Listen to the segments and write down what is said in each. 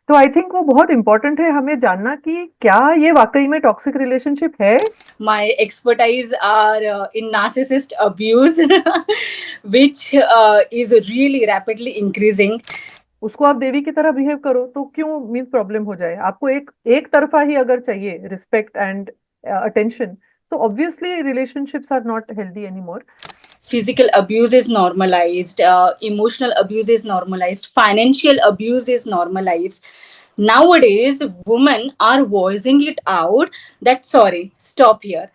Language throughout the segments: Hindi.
तो आई थिंक वो बहुत इम्पोर्टेंट है हमें जानना कि क्या ये वाकई में टॉक्सिक रिलेशनशिप है। My expertise are in narcissist abuse, which is really rapidly increasing. उसको आप देवी की तरह बिहेव करो तो क्यों मीन्स प्रॉब्लम हो जाए। आपको एक तरफा ही अगर चाहिए respect and attention, so obviously relationships are not healthy anymore. Physical abuse is normalized, emotional abuse is normalized, financial abuse is normalized. Nowadays, women are voicing it out that, sorry, stop here.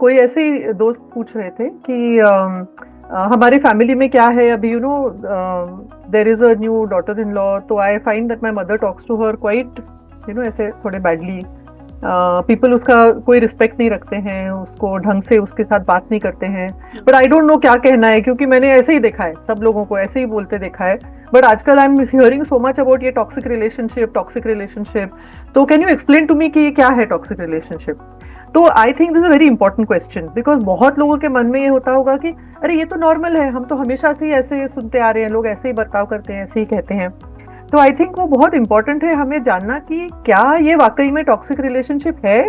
कोई ऐसे ही दोस्त पूछ रहे थे कि हमारी फैमिली में क्या है अभी, you know there is a new daughter in law, तो I find that my mother talks to her quite you know ऐसे थोड़े बैडली। पीपल उसका कोई रिस्पेक्ट नहीं रखते हैं, उसको ढंग से उसके साथ बात नहीं करते हैं। बट आई डोंट नो क्या कहना है, क्योंकि मैंने ऐसे ही देखा है, सब लोगों को ऐसे ही बोलते देखा है। बट आजकल I am hearing so much about ये टॉक्सिक रिलेशनशिप, टॉक्सिक रिलेशनशिप। तो can you explain to me कि ये क्या है टॉक्सिक रिलेशनशिप? तो I think this is a very important question, because बहुत लोगों के मन में ये होता होगा कि अरे ये तो नॉर्मल है, हम तो हमेशा से ही ऐसे सुनते आ रहे हैं, लोग ऐसे ही बर्ताव करते हैं, ऐसे ही कहते हैं। तो आई थिंक वो बहुत इंपॉर्टेंट है हमें जानना कि क्या ये वाकई में टॉक्सिक रिलेशनशिप है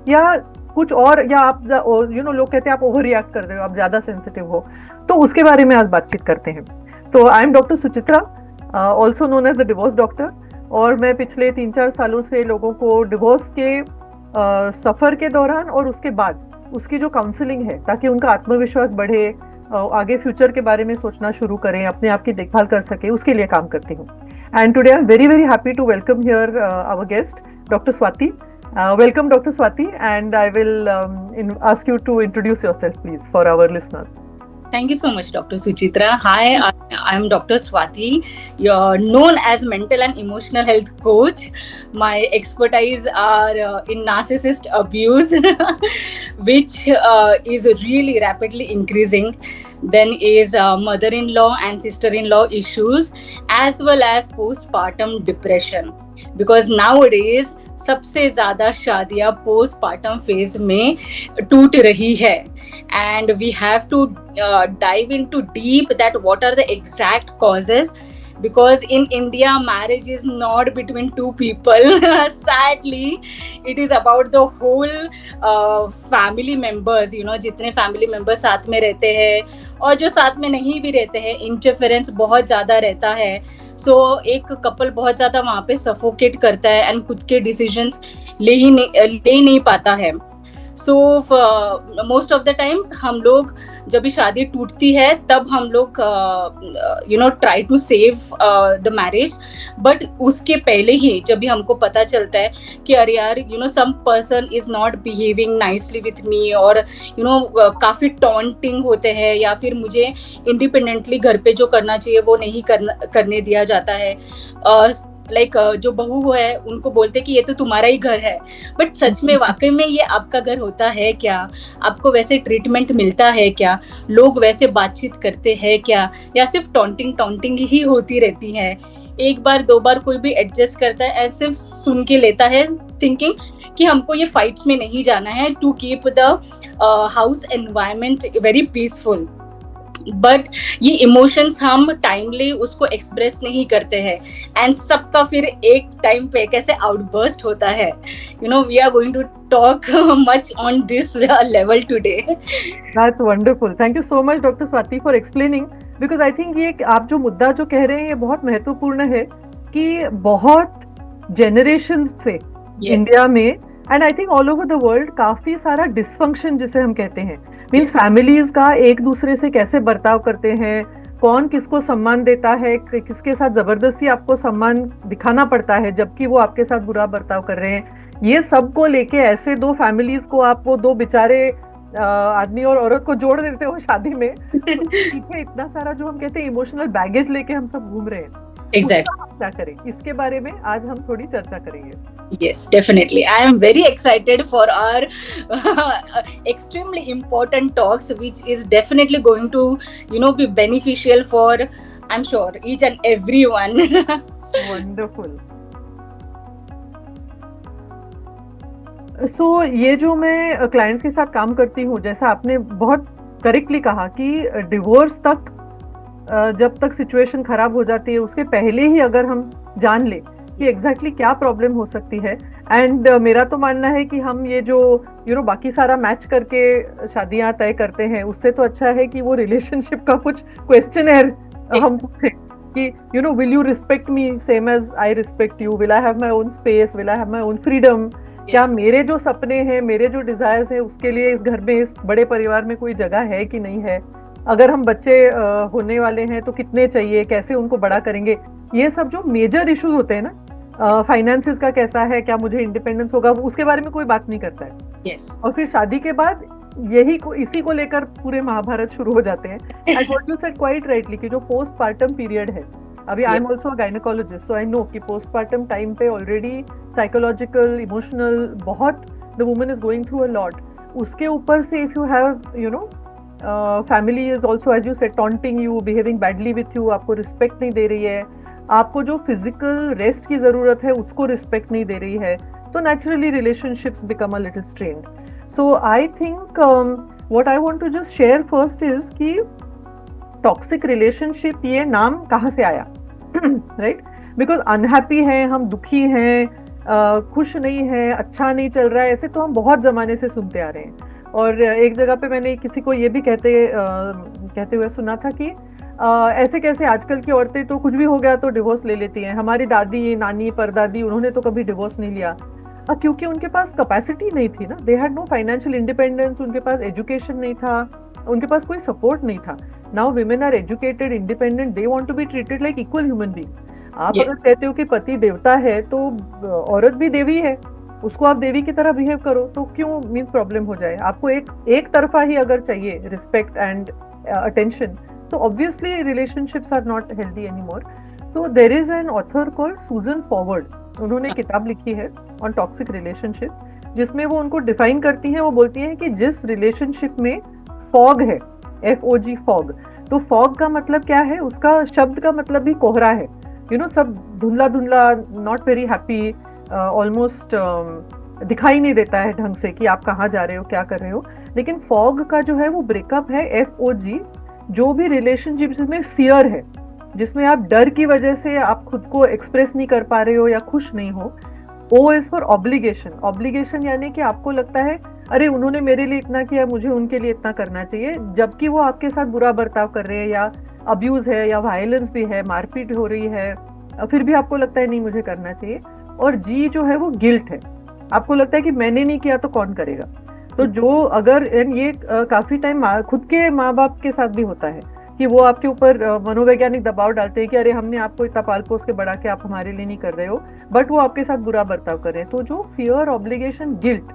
या कुछ और, या आप यू नो लोग कहते हैं आप ओवर रिएक्ट कर रहे हो, आप ज्यादा सेंसिटिव हो। तो उसके बारे में आज बातचीत करते हैं। तो I am doctor Suchitra, also known as the divorce doctor, और मैं पिछले 3-4 सालों से लोगों को डिवोर्स के सफर के दौरान और उसके बाद उसकी जो काउंसलिंग है, ताकि उनका आत्मविश्वास बढ़े, आगे फ्यूचर के बारे में सोचना शुरू करें, अपने आप की देखभाल कर सके, उसके लिए काम करती हूँ। And today I am very very happy to welcome here our guest doctor Swati. Welcome doctor Swati, and I will ask you to introduce yourself please for our listeners. Thank you so much, Dr. Suchitra. Hi, I am Dr. Swati. You're known as mental and emotional health coach. My expertise are in narcissist abuse, which is really rapidly increasing. Then is mother-in-law and sister-in-law issues, as well as postpartum depression. Because nowadays सबसे ज्यादा शादियां पोस्टपार्टम फेज में टूट रही है, and we have to dive into deep that what are the exact causes, because in India marriage is not between two people. Sadly it is about the whole family members, you know, जितने family members साथ में रहते हैं और जो साथ में नहीं भी रहते हैं, इंटरफेरेंस बहुत ज़्यादा रहता है। सो एक कपल बहुत ज़्यादा वहाँ पे सफोकेट करता है एंड खुद के डिसीजंस ले नहीं पाता है। So most of the times हम लोग जब भी शादी टूटती है तब हम लोग you know try to save the marriage, but उसके पहले ही जब भी हमको पता चलता है कि अरे यार you know some person is not behaving nicely with me, और यू नो काफ़ी टॉन्टिंग होते हैं, या फिर मुझे इंडिपेंडेंटली घर पे जो करना चाहिए वो नहीं करने दिया जाता है। लाइक जो बहू है उनको बोलते कि ये तो तुम्हारा ही घर है, बट सच में वाकई में ये आपका घर होता है क्या? आपको वैसे ट्रीटमेंट मिलता है क्या? लोग वैसे बातचीत करते हैं क्या, या सिर्फ टॉन्टिंग ही होती रहती है? एक बार 2 बार कोई भी एडजस्ट करता है, ऐसे सुन के लेता है थिंकिंग कि हमको ये फाइट्स में नहीं जाना है, to keep the house environment very peaceful. But ये इमोशंस हम टाइमली उसको एक्सप्रेस नहीं करते हैं, एंड सबका फिर एक टाइम पे कैसे आउटबर्स्ट होता है। You know we are going to talk much on this level today. That's wonderful, thank you so much doctor Swati for explaining, because I think ये आप जो मुद्दा जो कह रहे हैं ये बहुत महत्वपूर्ण है कि बहुत जनरेशन से इंडिया में and I think all over the world काफी सारा डिसफंक्शन जिसे हम कहते हैं, मीन्स फैमिलीज का एक दूसरे से कैसे बर्ताव करते हैं, कौन किसको सम्मान देता है, किसके साथ जबरदस्ती आपको सम्मान दिखाना पड़ता है जबकि वो आपके साथ बुरा बर्ताव कर रहे हैं, ये सब को लेके ऐसे 2 फैमिलीज को आप वो 2 बेचारे आदमी और औरत को जोड़ देते हो शादी में। तो इतना सारा जो हम कहते हैं इमोशनल बैगेज लेके हम सब घूम रहे हैं। Exactly. क्या करें इसके बारे में आज हम थोड़ी चर्चा करेंगे। Yes, definitely. I am very excited for our extremely important talks, which is definitely going to, you know, be beneficial for I'm sure each and everyone. Wonderful. So ये जो मैं क्लाइंट्स के साथ काम करती हूँ, जैसा आपने बहुत करेक्टली कहा कि डिवोर्स तक जब तक सिचुएशन खराब हो जाती है उसके पहले ही अगर हम जान ले कि एग्जैक्टली क्या प्रॉब्लम हो सकती है, एंड मेरा तो मानना है कि हम ये जो बाकी सारा मैच करके शादियां तय करते हैं उससे तो अच्छा है कि वो रिलेशनशिप का कुछ क्वेश्चनर हम पूछें कि will you respect me same as I respect you, will I have my own space, will I have my own freedom, क्या मेरे जो सपने हैं, मेरे जो डिजायर्स हैं उसके लिए इस घर में, इस बड़े परिवार में कोई जगह है कि नहीं है, अगर हम बच्चे होने वाले हैं तो कितने चाहिए, कैसे उनको बड़ा करेंगे, ये सब जो मेजर इश्यूज होते हैं ना, फाइनेंसिस का कैसा है, क्या मुझे इंडिपेंडेंस होगा, उसके बारे में कोई बात नहीं करता है। और फिर शादी के बाद इसी को लेकर पूरे महाभारत शुरू हो जाते हैं। And what you said quite rightly कि जो पोस्टपार्टम पीरियड है, अभी I am also gynaecologist, so I know कि पोस्टपार्टम टाइम पे ऑलरेडी साइकोलॉजिकल, इमोशनल, बहुत the woman is going through a lot. उसके ऊपर से if you have family is also as you said taunting you, behaving badly with you, आपको रिस्पेक्ट नहीं दे रही है, आपको जो फिजिकल रेस्ट की जरूरत है उसको रिस्पेक्ट नहीं दे रही है, तो naturally relationships become a little strained. So I think what I want to just share first is कि टॉक्सिक रिलेशनशिप ये नाम कहाँ से आया, राइट? बिकॉज अनहैप्पी है, हम दुखी हैं, खुश नहीं है, अच्छा नहीं चल रहा है, ऐसे तो हम बहुत जमाने से सुनते आ रहे हैं। और एक जगह पे मैंने किसी को ये भी कहते हुए सुना था कि ऐसे कैसे आजकल की औरतें तो कुछ भी हो गया तो डिवोर्स ले लेती हैं, हमारी दादी, नानी, परदादी, उन्होंने तो कभी डिवोर्स नहीं लिया, क्योंकि उनके पास कैपेसिटी नहीं थी ना, they had no financial independence, उनके पास एजुकेशन नहीं था, उनके पास कोई सपोर्ट नहीं था। Now women are educated, independent, they want to be treated like equal human beings. आप अगर कहते हो कि पति देवता है तो औरत भी देवी है, उसको आप देवी की तरह बिहेव करो, तो क्यों मीन्स प्रॉब्लम हो जाए? आपको एक तरफा ही अगर चाहिए respect and attention, so obviously relationships are not healthy anymore. So there is an author called Susan Forward, उन्होंने किताब लिखी है on toxic relationships, जिसमें वो उनको डिफाइन करती हैं। वो बोलती हैं कि जिस रिलेशनशिप में फॉग है, FOG, फॉग, तो फॉग का मतलब क्या है, उसका शब्द का मतलब भी कोहरा है, सब धुंधला धुंधला, नॉट वेरी हैप्पी, ऑलमोस्ट दिखाई नहीं देता है ढंग से कि आप कहाँ जा रहे हो, क्या कर रहे हो। लेकिन फॉग का जो है वो ब्रेकअप है, FOG, जो भी रिलेशनशिप में फियर है, जिसमें आप डर की वजह से आप खुद को एक्सप्रेस नहीं कर पा रहे हो या खुश नहीं हो। O is for obligation, obligation यानी कि आपको लगता है अरे उन्होंने मेरे लिए इतना किया, मुझे उनके लिए इतना करना चाहिए, जबकि वो आपके साथ बुरा बर्ताव कर रहे हैं या अब्यूज है या वायलेंस भी है, मारपीट हो रही है, फिर भी आपको लगता है नहीं मुझे करना चाहिए। और G जो है वो गिल्ट है, आपको लगता है कि मैंने नहीं किया तो कौन करेगा। तो जो अगर ये काफी टाइम खुद के माँ बाप के साथ भी होता है कि वो आपके ऊपर मनोवैज्ञानिक दबाव डालते हैं कि अरे हमने आपको इतना पाल पोस के बड़ा के आप हमारे लिए नहीं कर रहे हो, बट वो आपके साथ बुरा बर्ताव कर रहे हैं। तो जो फियर, ऑब्लिगेशन, गिल्ट,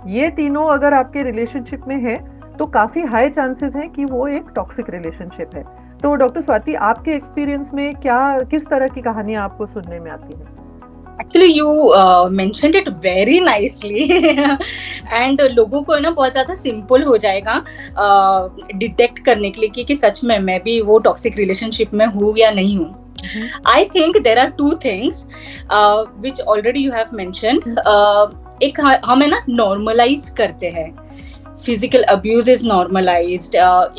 ये तीनों अगर आपके रिलेशनशिप में है तो काफी हाई चांसेस हैं कि वो एक टॉक्सिक रिलेशनशिप है। तो डॉक्टर स्वाति, आपके एक्सपीरियंस में किस तरह की कहानियां आपको सुनने में आती हैं? Actually, you mentioned it very nicely and लोगों को ना बहुत ज़्यादा सिंपल हो जाएगा डिटेक्ट करने के लिए कि सच में मैं भी वो टॉक्सिक रिलेशनशिप में हूँ या नहीं हूँ। I think there are two things which already you have mentioned. एक हमें ना normalize करते हैं, physical abuse is normalized,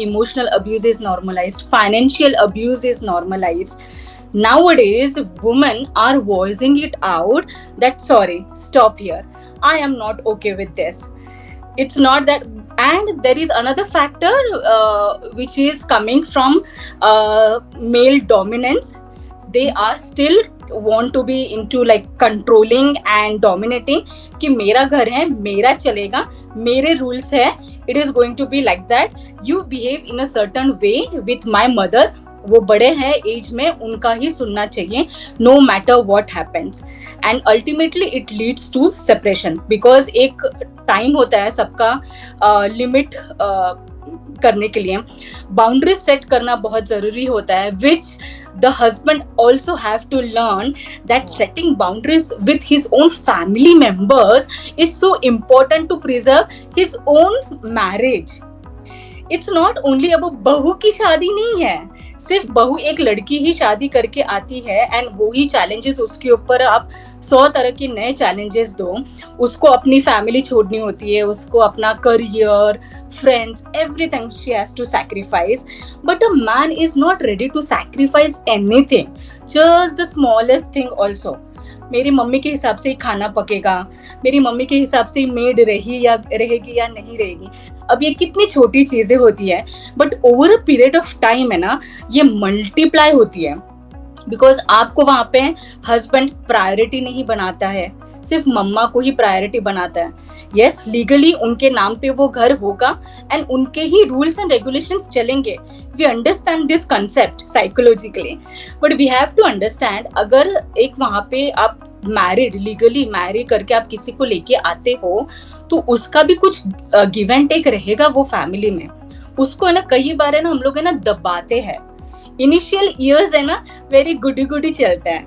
emotional abuse is normalized, financial abuse is normalized. Nowadays, women are voicing it out that sorry, stop here. I am not okay with this. It's not that, and there is another factor which is coming from male dominance. They are still want to be into like controlling and dominating. कि मेरा घर है, मेरा चलेगा, मेरे rules है. It is going to be like that. You behave in a certain way with my mother. वो बड़े हैं एज में, उनका ही सुनना चाहिए no matter what happens, and ultimately it leads to separation. Because एक टाइम होता है सबका लिमिट करने के लिए, बाउंड्री सेट करना बहुत जरूरी होता है, विच the husband also have to learn that setting boundaries with his own family members is so important to preserve his own marriage. It's not only about बहू की शादी नहीं है, सिर्फ बहू एक लड़की ही शादी करके आती है एंड वो ही चैलेंजेस, उसके ऊपर आप 100 तरह के नए चैलेंजेस दो, उसको अपनी फैमिली छोड़नी होती है, उसको अपना career, friends, everything she has to sacrifice. But a man is not ready to sacrifice anything, just the smallest thing also. मेरी मम्मी के हिसाब से ही खाना पकेगा, मेरी मम्मी के हिसाब से मेड रहेगी या नहीं रहेगी. अब ये कितनी छोटी चीजें होती है, but over a period of time है ना, ये मल्टीप्लाई होती है. बिकॉज आपको वहां पे हस्बैंड प्रायोरिटी नहीं बनाता है, सिर्फ मम्मा को ही प्रायोरिटी बनाता है. यस, लीगली उनके नाम पे वो घर होगा एंड उनके ही रूल्स एंड रेगुलेशंस चलेंगे. We understand this concept psychologically, but we have to understand, अगर एक वहां पे आप मैरिड, लीगली मैरी करके आप किसी को लेके आते हो, तो उसका भी कुछ गिव एंड टेक रहेगा वो फैमिली में. उसको है ना, कई बार है ना हम लोग है ना दबाते हैं. इनिशियल ईयर्स है ना वेरी गुडी गुडी चलता है,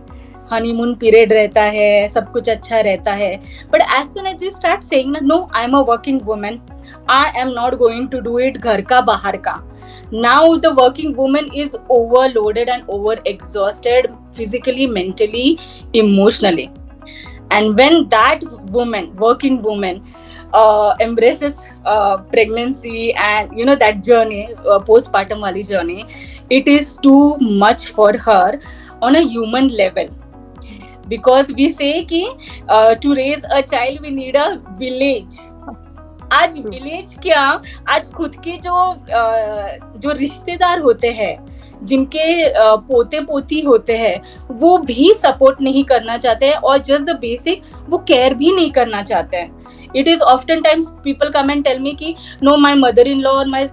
हनीमून पीरियड रहता है, सब कुछ अच्छा रहता है. But as soon as you start saying ना, no I am a working woman, I am not going to do it, घर का बाहर का. Now the working woman is overloaded and over exhausted physically, mentally, emotionally. And when that woman, working woman, embraces pregnancy and you know that journey, postpartum wali journey, it is too much for her on a human level. Because we say कि to raise a child we need a village. आज विलेज क्या, आज खुद के जो रिश्तेदार होते हैं, जिनके पोते पोती होते हैं, वो भी सपोर्ट नहीं करना चाहते हैं, और जस्ट द बेसिक वो केयर भी नहीं करना चाहते हैं. It is often times people come and tell me कि no, my mother in law और my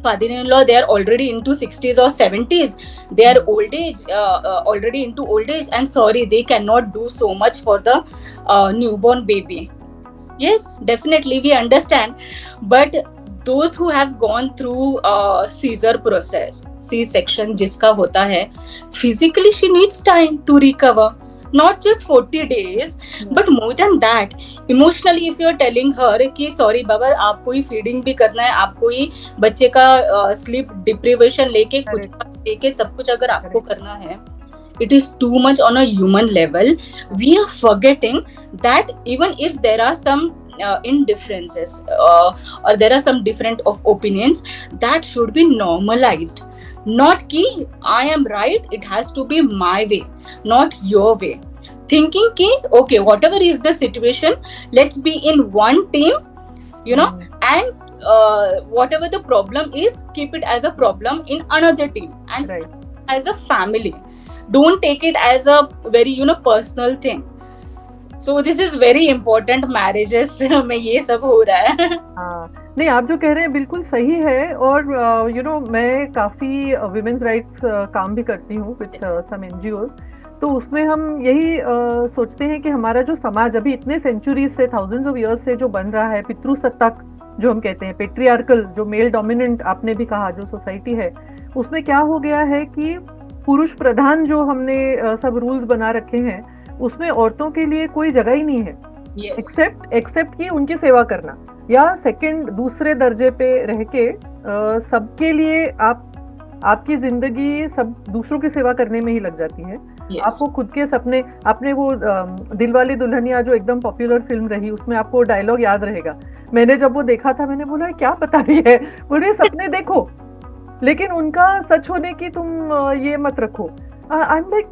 father-in-law, they are already into 60s or 70s, they are old age, already into old age, and sorry, they cannot do so much for the newborn baby. Yes, definitely we understand, but those who have gone through Caesar process, C-section जिसका होता है, physically she needs time to recover, not just 40 days, but more than that, emotionally if you are telling her कि sorry बाबा, आपको ही feeding भी करना है, आपको ही बच्चे का sleep deprivation लेके खुद का लेके सब कुछ अगर आपको करना है, it is too much on a human level. We are forgetting that even if there are some indifferences or there are some different of opinions, that should be normalized. Not ki I am right, it has to be my way, not your way. Thinking ki okay, whatever is the situation, let's be in one team, you know, and whatever the problem is, keep it as a problem in another team, and as a family. Don't take it as a very, you know, personal thing. So this is very important marriages में ये सब हो रहा है. नहीं, आप जो कह रहे हैं बिल्कुल सही है. और यू नो, मैं काफ़ी विमेंस राइट्स काम भी करती हूँ विद सम एनजीओज. तो उसमें हम यही सोचते हैं कि हमारा जो समाज अभी इतने सेंचुरीज से, थाउजेंड्स ऑफ ईयर्स से जो बन रहा है, पितृसत्ताक जो हम कहते हैं, पेट्रियार्कल, जो मेल डोमिनेंट आपने भी कहा जो सोसाइटी है, उसमें क्या हो गया है कि पुरुष प्रधान जो हमने सब रूल्स बना रखे हैं, उसमें औरतों के लिए कोई जगह ही नहीं है, एक्सेप्ट कि उनकी सेवा करना, या सेकंड दूसरे दर्जे पे रह के सबके लिए आपकी जिंदगी सब दूसरों की सेवा करने में ही लग जाती है. आपको खुद के सपने, आपने वो दिलवाले दुल्हनिया जो एकदम पॉपुलर फिल्म रही, उसमें आपको डायलॉग याद रहेगा. मैंने जब वो देखा था, मैंने बोला क्या बता रही है, बोले सपने देखो लेकिन उनका सच होने की तुम ये मत रखो.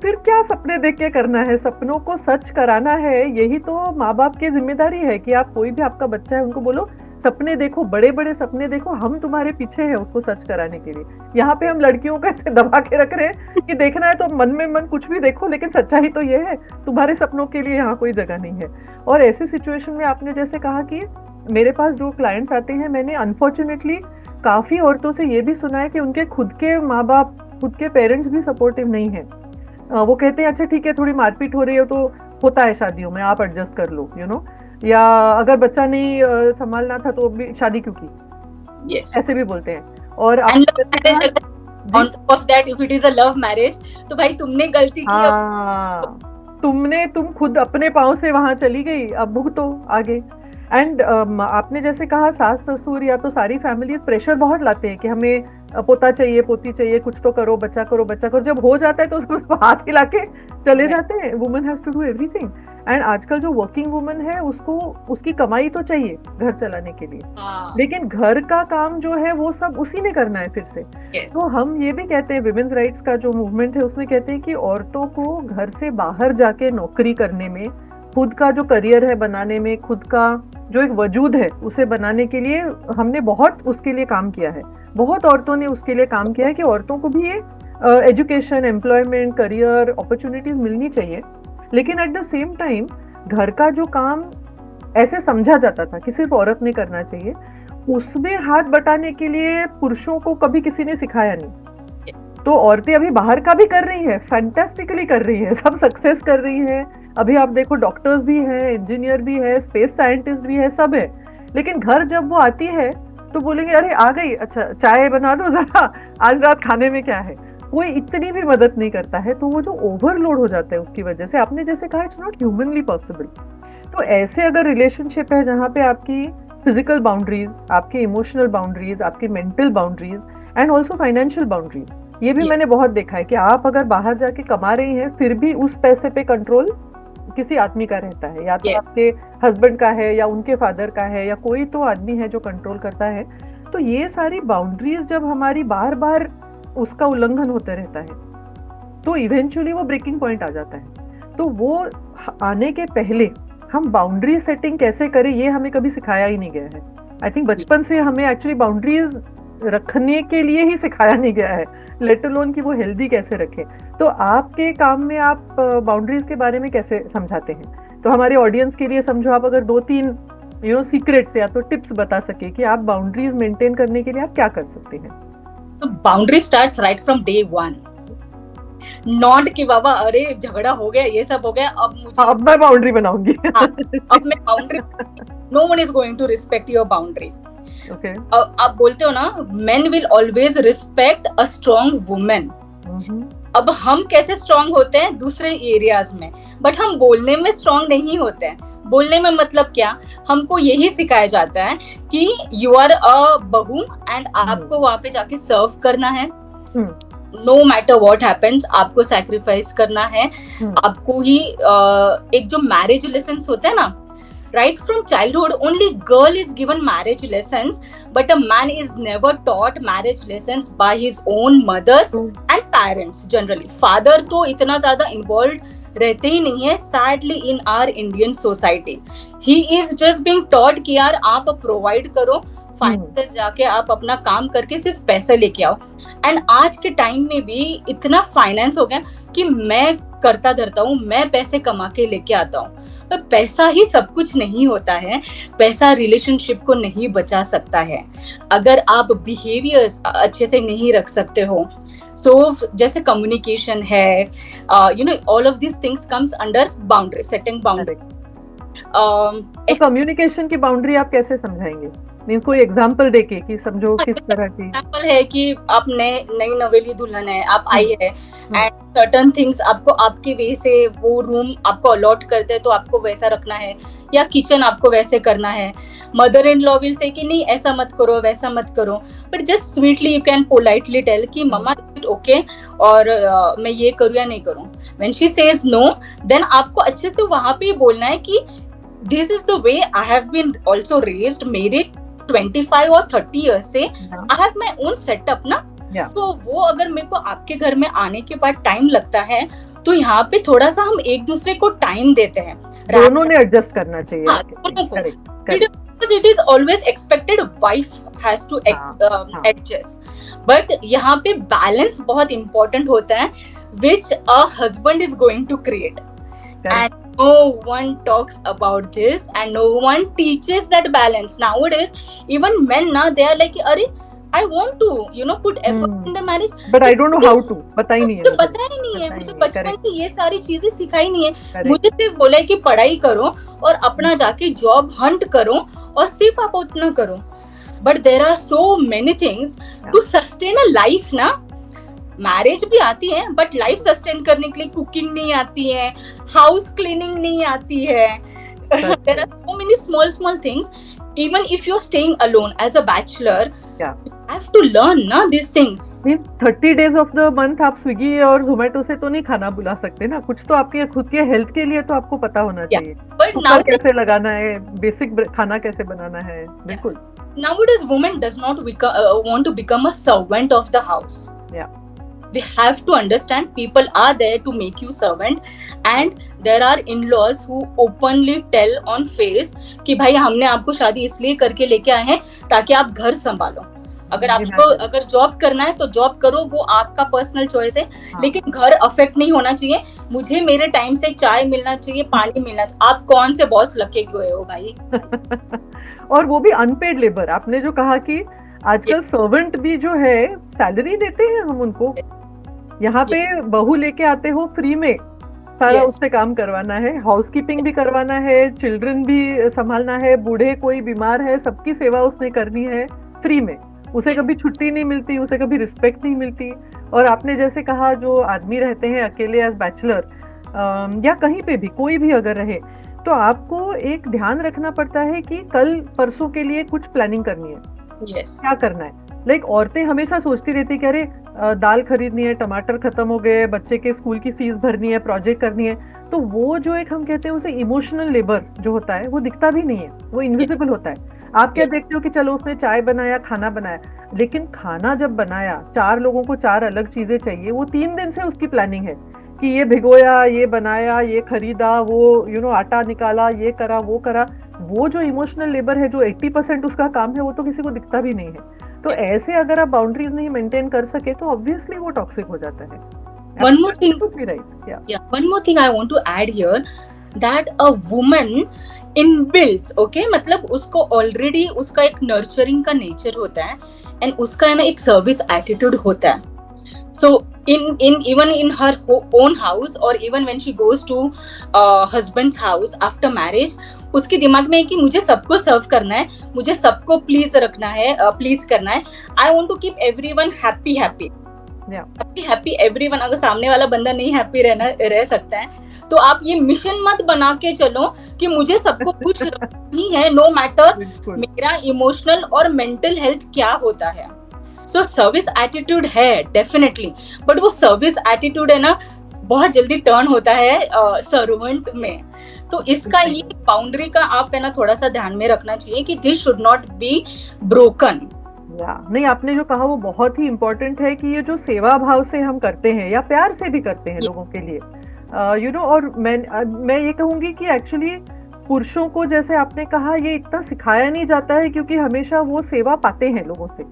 फिर क्या सपने देख के करना है, सपनों को सच कराना है. यही तो माँ बाप की जिम्मेदारी है कि आप कोई भी आपका बच्चा है, उनको बोलो सपने देखो, बड़े बड़े सपने देखो, हम तुम्हारे पीछे हैं उसको सच कराने के लिए. यहाँ पे हम लड़कियों को ऐसे दबा के रख रहे हैं कि देखना है तो मन में मन कुछ भी देखो, लेकिन सच्चाई तो ये है, तुम्हारे सपनों के लिए यहाँ कोई जगह नहीं है. और ऐसी सिचुएशन में आपने जैसे कहा कि मेरे पास जो क्लाइंट्स आते हैं, मैंने अनफॉर्चुनेटली काफ़ी औरतों से ये भी सुना है कि उनके खुद के माँ बाप, खुद के पेरेंट्स भी सपोर्टिव नहीं है. वो कहते हैं अच्छा ठीक है, थोड़ी मारपीट हो रही है तो होता है शादियों में, आप एडजस्ट कर लो, यू नो, या अगर बच्चा नहीं संभालना था तो भी शादी क्यों की, ऐसे भी बोलते हैं. और on top of that, if it is a love marriage, तो भाई तुमने गलती की, तुम खुद अपने पाँव से वहां चली गई, अब भुगतो आगे. एंड आपने जैसे कहा, सास ससुर या तो सारी फैमिलीज प्रेशर बहुत लाते हैं कि हमें पोता चाहिए, पोती चाहिए, कुछ तो करो, बच्चा करो, बच्चा करो। जब हो जाता है तो उसको सब हाथ हिला के चले जाते हैं। Woman has to do everything. And आजकल जो वर्किंग वुमन है उसको उसकी कमाई तो चाहिए घर चलाने के लिए, लेकिन घर का काम जो है वो सब उसी ने करना है फिर से। तो हम ये भी कहते हैं, विमेन्स राइट्स का जो मूवमेंट है उसमें कहते हैं कि औरतों को घर से बाहर जाके नौकरी करने में, खुद का जो करियर है बनाने में, खुद का जो एक वजूद है उसे बनाने के लिए हमने बहुत उसके लिए काम किया है। बहुत औरतों ने उसके लिए काम किया है कि औरतों को भी ये एजुकेशन, एम्प्लॉयमेंट, करियर अपॉर्चुनिटीज मिलनी चाहिए। लेकिन एट द सेम टाइम घर का जो काम ऐसे समझा जाता था कि सिर्फ औरत ने करना चाहिए, उसमें हाथ बटाने के लिए पुरुषों को कभी किसी ने सिखाया नहीं। तो औरतें अभी बाहर का भी कर रही है, फैंटास्टिकली कर रही है, सब सक्सेस कर रही है। अभी आप देखो डॉक्टर्स भी हैं, इंजीनियर भी है, स्पेस साइंटिस्ट भी है, सब है। लेकिन घर जब वो आती है तो बोलेंगे अरे आ गई, अच्छा चाय बना दो जरा, आज रात खाने में क्या है। कोई इतनी भी मदद नहीं करता है। तो वो जो ओवरलोड हो जाता है उसकी वजह से, आपने जैसे कहा, इट्स नॉट ह्यूमनली पॉसिबल। तो ऐसे अगर रिलेशनशिप है जहाँ पे आपकी फिजिकल बाउंड्रीज, आपकी इमोशनल बाउंड्रीज, आपकी mental boundaries and also financial boundaries, ये भी मैंने बहुत देखा है कि आप अगर बाहर जाके कमा रही हैं फिर भी उस पैसे पे कंट्रोल किसी आदमी का रहता है, या तो आपके हस्बैंड का है या उनके फादर का है, या कोई तो आदमी है जो कंट्रोल करता है। तो ये सारी बाउंड्रीज जब हमारी बार बार उसका उल्लंघन होता रहता है तो इवेंचुअली वो ब्रेकिंग पॉइंट आ जाता है। तो वो आने के पहले हम बाउंड्री सेटिंग कैसे करें ये हमें कभी सिखाया ही नहीं गया है। आई थिंक बचपन से हमें एक्चुअली बाउंड्रीज रखने के लिए ही सिखाया नहीं गया है, लेट अलोन कि वो हेल्दी कैसे रखें। तो आपके काम में आप बाउंड्रीज के बारे में कैसे समझाते हैं? तो हमारे ऑडियंस के लिए समझो, आप अगर 2-3 सीक्रेट्स या तो टिप्स बता सके कि आप बाउंड्रीज मेंटेन करने के लिए आप क्या कर सकते हैं। तो boundary starts right from day 1। Not कि बाबा अरे झगड़ा हो गया, ये सब हो गया, अब मैं बाउंड्री बनाऊंगी। अब मैं boundary, no one is going to respect your boundary. Okay. आप बोलते हो ना, men will always respect a strong woman. अब हम कैसे स्ट्रॉन्ग होते हैं दूसरे एरियाज में, बट हम बोलने में स्ट्रॉन्ग नहीं होते हैं। बोलने में मतलब क्या, हमको यही सिखाया जाता है कि यू आर अ बहू एंड आपको वहां पे जाके सर्व करना है, नो मैटर व्हाट हैपेंस, आपको सैक्रिफाइस करना है, आपको ही एक जो मैरिज लेसन्स होते हैं ना, right from childhood only girl is given marriage lessons, but a man is never taught marriage lessons by his own mother and parents. Generally father तो इतना ज्यादा involved रहते ही नहीं है sadly in our Indian society. He is just being taught कि यार आप provide करो, फाइनेंस जाके आप अपना काम करके सिर्फ पैसे लेके आओ। एंड आज के टाइम में भी इतना फाइनेंस हो गया कि मैं करता धरता हूँ, मैं पैसे कमा के लेके आता हूँ। पैसा ही सब कुछ नहीं होता है, पैसा रिलेशनशिप को नहीं बचा सकता है अगर आप बिहेवियर्स अच्छे से नहीं रख सकते हो। जैसे कम्युनिकेशन है, all of this things comes under boundary, setting boundary. Communication की बाउंड्री आप कैसे समझाएंगे? मींस कोई एग्जांपल देके कि समझो किस तरह की एग्जांपल है कि आप नई नवेली दुल्हन है, आप आई है एंड सर्टेन थिंग्स आपको आपके वे से वो रूम आपको अलॉट करते हैं तो आपको वैसा रखना है, या किचन आपको वैसे करना है। Mother in law will say कि नहीं ऐसा मत करो, वैसा मत करो, but just sweetly you can politely tell कि मम्मा ओके, और मैं ये करूँ या नहीं करूँ। When she says no, then आपको अच्छे से वहां पे बोलना है कि this is the way I have been also raised. मेरे 25 और 30 years से I have my own setup ना। तो वो अगर मेरे को आपके घर में आने के बाद टाइम लगता है तो यहाँ पे थोड़ा सा हम एक दूसरे को टाइम देते हैं, दोनों ने एडजस्ट करना चाहिए। दोनों को, it is always expected wife has to adjust, but यहाँ पे बैलेंस बहुत important होता है which a husband is going to create, and no one talks about this and no one teaches that balance nowadays. Even men now they are like अरे I want to put effort in the marriage, but I don't know how to। पता ही नहीं है मुझे बचपन से ये सारी चीजें सिखाई नहीं है। मुझे सिर्फ बोला है कि पढ़ाई करो और अपना जाके जॉब हंट करो और सिर्फ आप उतना करो, but there are so many things to sustain a life ना। मैरिज भी आती है बट लाइफ सस्टेन करने के लिए कुकिंग नहीं आती है, हाउस क्लीनिंग नहीं आती है। There are so many small things. Even if you're staying alone as a bachelor, you have to learn na these things. 30 days of the month आप स्विगी और जोमेटो से तो नहीं खाना बुला सकते ना, कुछ तो आपके खुद के हेल्थ के लिए तो आपको पता होना चाहिए, But कुकर कैसे लगाना है, बेसिक खाना कैसे बनाना है. बिल्कुल. Nowadays women does not want to become a servant of the house. Yeah. We have to understand people are there to make you servant, and there are in-laws who openly tell on face कि भाई हमने आपको शादी इसलिए करके लेके आए हैं ताकि आप घर संभालो. अगर आपको अगर जॉब करना है तो जॉब करो, वो आपका पर्सनल चॉइस है. लेकिन घर अफेक्ट नहीं होना चाहिए. मुझे मेरे टाइम से चाय मिलना चाहिए, पानी मिलना चाहिए. आप कौन से बॉस लगे हुए हो भाई? और वो भी अनपेड लेबर. आपने जो कहा कि आजकल सर्वेंट भी जो है सैलरी देते हैं हम उनको. यहाँ पे बहू लेके आते हो फ्री में, सारा उससे काम करवाना है, हाउसकीपिंग भी करवाना है, चिल्ड्रन भी संभालना है, बूढ़े कोई बीमार है सबकी सेवा उसने करनी है फ्री में. उसे कभी छुट्टी नहीं मिलती, उसे कभी रिस्पेक्ट नहीं मिलती. और आपने जैसे कहा जो आदमी रहते हैं अकेले एज बैचलर या कहीं पे भी कोई भी अगर रहे, तो आपको एक ध्यान रखना पड़ता है कि कल परसों के लिए कुछ प्लानिंग करनी है. क्या करना है. लाइक औरतें हमेशा सोचती रहती कि अरे दाल खरीदनी है, टमाटर खत्म हो गए, बच्चे के स्कूल की फीस भरनी है, प्रोजेक्ट करनी है. तो वो जो एक हम कहते हैं उसे इमोशनल लेबर जो होता है वो दिखता भी नहीं है, वो इनविजिबल होता है. आप क्या देखते हो कि चलो उसने चाय बनाया, खाना बनाया, लेकिन खाना जब बनाया 4 लोगों को 4 अलग चीजें चाहिए. वो 3 दिन से उसकी प्लानिंग है कि ये भिगोया, ये बनाया, ये खरीदा, वो आटा निकाला, ये करा, वो करा. वो जो इमोशनल लेबर है, जो 80% उसका काम है, वो तो किसी को दिखता भी नहीं है. तो ऐसे अगर आप बाउंड्रीज नहीं मेंटेन कर सके तो ऑब्वियसली वो टॉक्सिक हो जाता है. One more thing, right? One more thing I want to add here, that a woman inbuilt, okay, मतलब उसको ऑलरेडी उसका एक नर्चरिंग का नेचर होता है, एंड उसका है ना एक सर्विस एटीट्यूड होता है. So even in her own house, or even when she goes to husband's house after marriage, उसके दिमाग में है कि मुझे सबको सर्व करना है, मुझे सबको प्लीज रखना है, प्लीज करना है. I want to keep everyone happy happy everyone. अगर सामने वाला बंदा नहीं हैप्पी रह सकता है तो आप ये मिशन मत बना के चलो कि मुझे सबको खुश रखनी है, नो मैटर मेरा इमोशनल और मेंटल हेल्थ क्या होता है. सो सर्विस एटीट्यूड है डेफिनेटली, बट वो सर्विस एटीट्यूड है ना बहुत जल्दी टर्न होता है सर्वेंट में. तो इसका ये बाउंड्री का आप है ना थोड़ा सा ध्यान में रखना चाहिए कि this should not be broken. नहीं, आपने जो कहा वो बहुत ही इम्पोर्टेंट है कि ये जो सेवा भाव से हम करते हैं या प्यार से भी करते हैं लोगों के लिए, और मैं ये कहूंगी कि एक्चुअली पुरुषों को, जैसे आपने कहा, ये इतना सिखाया नहीं जाता है क्योंकि हमेशा वो सेवा पाते हैं लोगों से.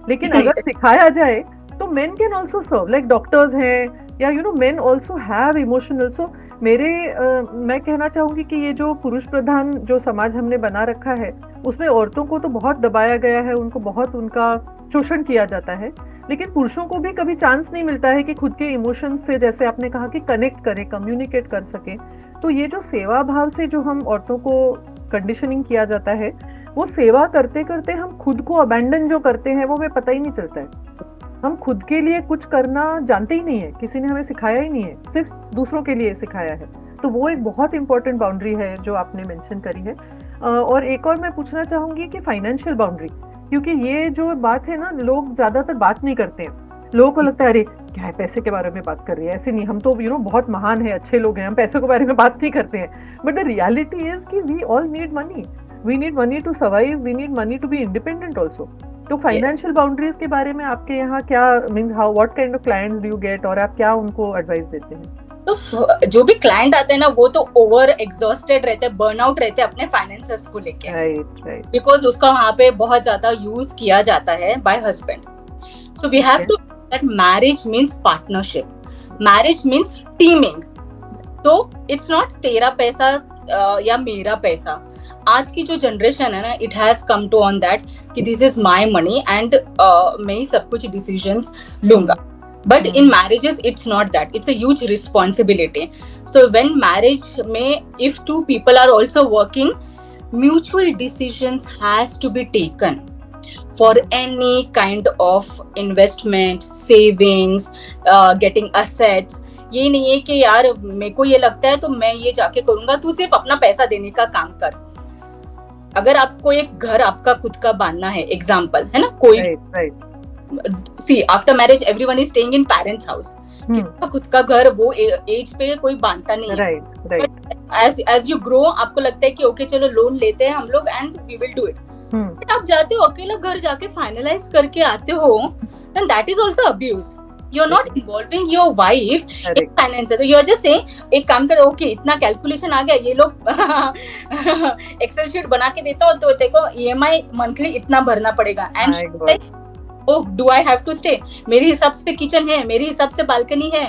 लेकिन अगर सिखाया जाए तो men can also serve, like doctors हैं या men also have emotional. So मैं कहना चाहूंगी कि ये जो पुरुष प्रधान जो समाज हमने बना रखा है उसमें औरतों को तो बहुत दबाया गया है, उनको बहुत उनका शोषण किया जाता है. लेकिन पुरुषों को भी कभी चांस नहीं मिलता है कि खुद के इमोशंस से, जैसे आपने कहा, कि कनेक्ट करें, कम्युनिकेट कर सके. तो ये जो सेवा भाव से जो हम औरतों को कंडीशनिंग किया जाता है, वो सेवा करते करते हम खुद को अबैंडन जो करते हैं वो हमें पता ही नहीं चलता है. हम खुद के लिए कुछ करना जानते ही नहीं है, किसी ने हमें सिखाया ही नहीं है, सिर्फ दूसरों के लिए सिखाया है. तो वो एक बहुत इंपॉर्टेंट बाउंड्री है जो आपने मेंशन करी है. और एक और मैं पूछना चाहूंगी कि फाइनेंशियल बाउंड्री, क्योंकि ये जो बात है ना, लोग ज्यादातर बात नहीं करते हैं. लोगों को लगता है अरे क्या है, पैसे के बारे में बात कर रही है. ऐसे नहीं, हम तो बहुत महान है, अच्छे लोग हैं, हम पैसे के बारे में बात नहीं करते हैं. बट द रियलिटी इज कि we all need money. We need money to survive, we need money to be independent also. तो फाइनेंशियल बाउंड्रीज के बारे में आपके यहाँ क्या means, how, what kind of clients do you get, और आप क्या उनको एडवाइस देते हैं? तो जो भी क्लाइंट आते हैं ना वो तो ओवर एग्जॉस्टेड रहते हैं, बर्नआउट रहते हैं अपने फाइनेंसेस को लेके. राइट. बिकॉज उसका वहाँ पे बहुत ज्यादा यूज किया जाता है by husband. So we have to that marriage means partnership, marriage means teaming. तो इट्स नॉट तेरा पैसा या मेरा पैसा. आज की जो जनरेशन है ना, it has come to on that कि this is my money and मैं ही सब कुछ डिसीजंस लूंगा. But in marriages, it's not that. It's a huge responsibility. So when marriage में, if 2 people are also working, mutual decisions has to be taken for any kind of investment, savings, getting assets. ये नहीं है कि यार मेरे को ये लगता है तो मैं ये जाके करूंगा, तू सिर्फ अपना पैसा देने का काम कर. अगर आपको एक घर आपका खुद का बांधना है, एग्जाम्पल है ना, कोई see after marriage everyone is staying in parents house, किसका खुद का घर वो एज पे कोई बांधता नहीं है, राइट। एज यू ग्रो आपको लगता है कि ओके चलो लोन लेते हैं हम लोग and we will do it, but आप जाते हो अकेला घर जाके फाइनलाइज करके आते हो, then that is also abuse. You're not involving your wife in finance. You're just saying एक काम करो, ओके इतना कैलकुलेशन आ गया, ये लोग एक्सेल शीट बना के देता हो तो देखो EMI मंथली इतना भरना पड़ेगा, and oh do I have to stay, मेरे हिसाब से किचन है, मेरे हिसाब से बालकनी है,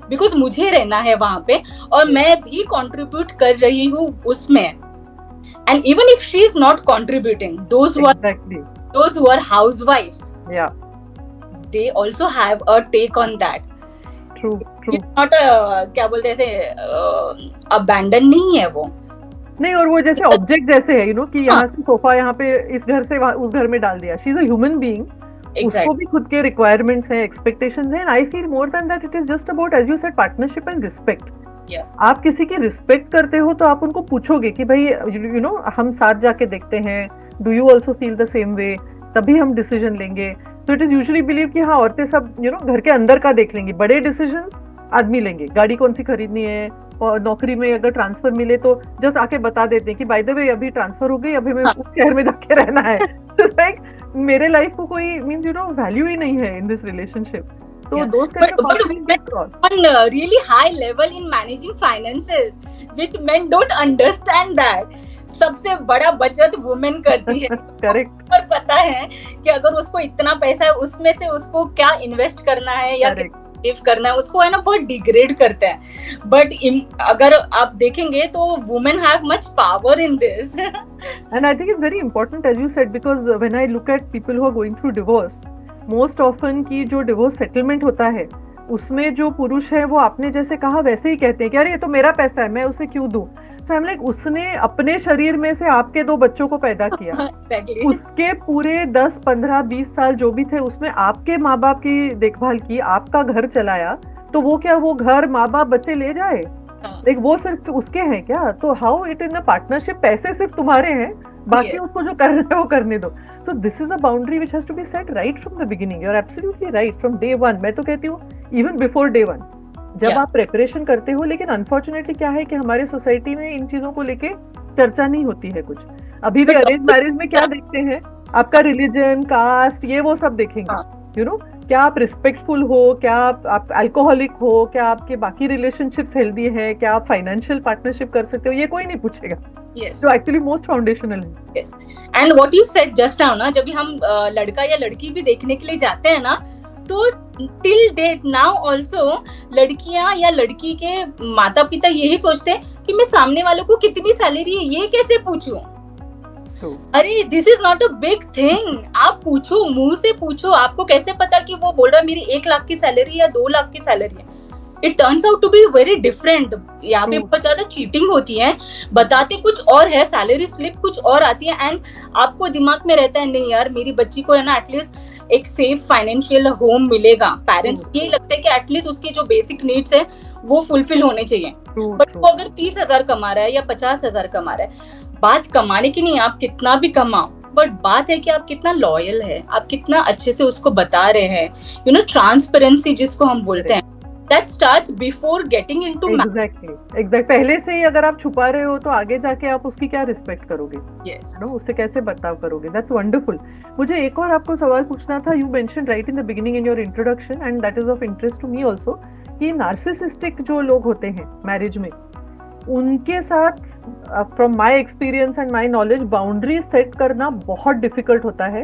बिकॉज मुझे रहना है वहां पे और मैं भी कंट्रीब्यूट कर रही हूँ उसमें, and even if she is not contributing, those who are housewives, they also have a take on that. True. It's not a क्या बोलते हैं ऐसे abandon नहीं है वो, नहीं, और वो जैसे ऑब्जेक्ट जैसे है, कि यहाँ से सोफा यहाँ पे इस घर से उस घर में डाल दिया, she is a human being, उसको भी खुद के रिक्वायरमेंट्स हैं, एक्सपेक्टेशंस हैं, and I feel more than that it is just about, as you said, partnership and respect. आप किसी की रिस्पेक्ट करते हो तो आप उनको पूछोगे कि भाई हम साथ जाके देखते हैं, do you also feel the same way, तभी हम डिसीजन लेंगे। तो इट इज यूजुअली बिलीव कि हाँ, औरतें सब घर के अंदर का देख लेंगी, बड़े डिसीजंस आदमी लेंगे, गाड़ी कौन सी खरीदनी है, और नौकरी में अगर ट्रांसफर मिले तो जस्ट आके बता देते हैं कि बाय द वे अभी ट्रांसफर हो गई, अभी मैं उस शहर में जाके रहना है। तो लाइक मेरे लाइफ को कोई मींस वैल्यू ही नहीं है in this relationship. So those kind of boundaries on really high level in managing finances, which men don't understand that. सबसे बड़ा बचत वुमेन करती है। करेक्ट। और पता है कि अगर उसको इतना पैसा है उसमें से उसको क्या इन्वेस्ट करना है या सेव करना है, उसको है ना बहुत डिग्रेड करते हैं। बट अगर आप देखेंगे तो women have much power in this. And I think it's very important as you said, because when I look at people who are going through divorce, most often की जो डिवोर्स सेटलमेंट होता है उसमें जो पुरुष है वो आपने जैसे कहा वैसे ही कहते हैं कि अरे ये तो मेरा पैसा है, मैं उसे क्यों दूं। सो आई एम लाइक, उसने अपने शरीर में से आपके 2 बच्चों को पैदा किया। exactly. उसके पूरे 10, 15, 20 साल जो भी थे उसमें आपके माँ बाप की देखभाल की, आपका घर चलाया, तो वो क्या वो घर माँ बाप बच्चे ले जाए? लाइक वो सिर्फ उसके हैं क्या? तो how it in a partnership, पैसे सिर्फ तुम्हारे हैं, बाकी उसको जो कर रहे है वो करने दो। So this is a boundary which has to be set right from the beginning. You are absolutely right, from day 1। मैं तो कहती हूँ इवन बिफोर डे 1 जब आप प्रिपरेशन करते हो। लेकिन अनफॉर्चुनेटली क्या है कि हमारे सोसाइटी में इन चीजों को लेके चर्चा नहीं होती है कुछ। अभी भी अरेंज मैरिज में क्या देखते हैं, आपका रिलीजन, कास्ट, ये वो सब देखेंगे। क्या आप रिस्पेक्टफुल हो, क्या आप अल्कोहलिक हो, क्या आपके बाकी रिलेशनशिप्स हेल्दी है, क्या आप फाइनेंशियल पार्टनरशिप कर सकते हो, ये कोई नहीं पूछेगा। जो एक्चुअली मोस्ट फाउंडेशनल है। And what you said just now ना, जब हम लड़का या लड़की भी देखने के लिए जाते हैं ना, तो टिल डेट नाउ ऑल्सो लड़कियां या लड़की के माता पिता यही सोचते हैं कि मैं सामने वालों को कितनी सैलरी है ये कैसे पूछूं। अरे this is not a big thing, आप पूछो, मुंह से पूछो। आपको कैसे पता कि वो बोल रहा है मेरी 1 लाख की सैलरी या 2 लाख की सैलरी है? It turns out to be very different. यहाँ पे बहुत ज्यादा चीटिंग होती है, बताते कुछ और है, सैलरी स्लिप कुछ और आती है, एंड आपको दिमाग में रहता है नहीं यार मेरी बच्ची को है ना एटलीस्ट एक सेफ फाइनेंशियल होम मिलेगा। पेरेंट्स को यही लगता है कि एटलीस्ट उसकी जो बेसिक नीड्स है वो फुलफिल होने चाहिए। बट वो अगर 30,000 कमा रहा है या 50,000 कमा रहा है, बात कमाने की नहीं, आप कितना भी कमाओ, बट बात है कि आप कितना लॉयल है, आप कितना अच्छे से उसको बता रहे हैं। ट्रांसपेरेंसी जिसको हम बोलते हैं, that starts before getting into exactly पहले से ही अगर आप छुपा रहे हो तो आगे जाके आप उसकी क्या रिस्पेक्ट करोगे? उससे कैसे बर्ताव करोगे? That's wonderful. मुझे एक और आपको सवाल पूछना था। You mentioned right in the beginning in your introduction, and that is of interest to me also, कि नार्सिसिस्टिक जो लोग होते हैं मैरिज में, उनके साथ from my experience and my knowledge boundary set करना बहुत डिफिकल्ट होता है।